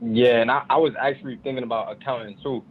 Yeah, and I was actually thinking about accounting too.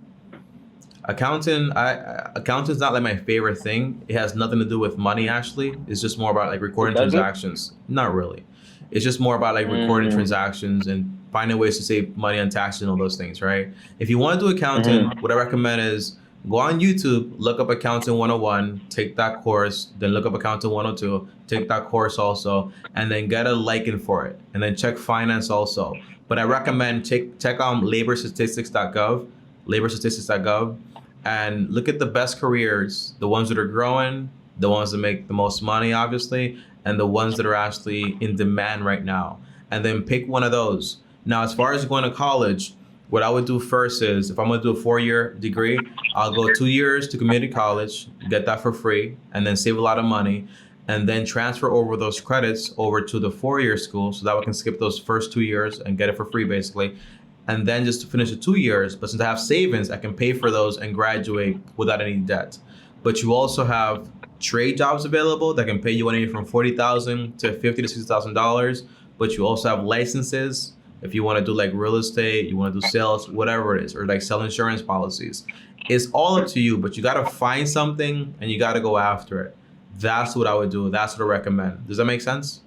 Accountant's not like my favorite thing. It has nothing to do with money actually. It's just more about like It recording doesn't? transactions. Not really. It's just more about like recording Mm, transactions and finding ways to save money on taxes and all those things, right? If you want to do accounting, mm-hmm. what I recommend is go on YouTube, look up accounting 101, take that course, then look up accounting 102, take that course also, and then get a liking for it. And then check finance also. But I recommend check on laborstatistics.gov, and look at the best careers, the ones that are growing, the ones that make the most money, obviously, and the ones that are actually in demand right now. And then pick one of those. Now, as far as going to college, what I would do first is if I'm going to do a 4-year degree, I'll go 2 years to community college, get that for free, and then save a lot of money, and then transfer over those credits over to the 4-year school so that I can skip those first 2 years and get it for free, basically, and then just to finish the 2 years. But since I have savings, I can pay for those and graduate without any debt. But you also have trade jobs available that can pay you anywhere from $40,000 to $50,000 to $60,000. But you also have licenses if you want to do like real estate, you want to do sales, whatever it is, or like sell insurance policies. It's all up to you, but you got to find something and you got to go after it. That's what I would do. That's what I recommend. Does that make sense?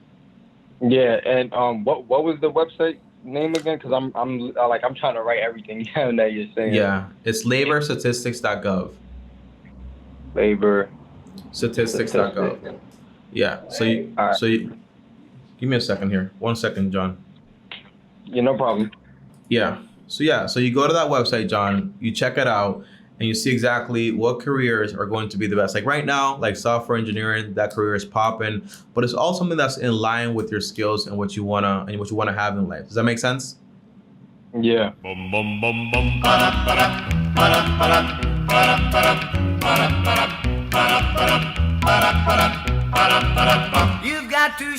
Yeah, and what was the website name again? Because I'm trying to write everything down that you're saying. Yeah, it's laborstatistics.gov. Labor Statistics.gov. statistics. Yeah. All right. So you, give me a second here. 1 second, John. Yeah, no problem. Yeah. So you go to that website, John, you check it out, and you see exactly what careers are going to be the best. Like right now, like software engineering, that career is popping, but it's all something that's in line with your skills and what you wanna have in life. Does that make sense? Yeah. Bum bum bum bum ba ba da ba da ba da ba da ba da ba da ba da ba da ba da ba da ba da ba da ba da. You've got to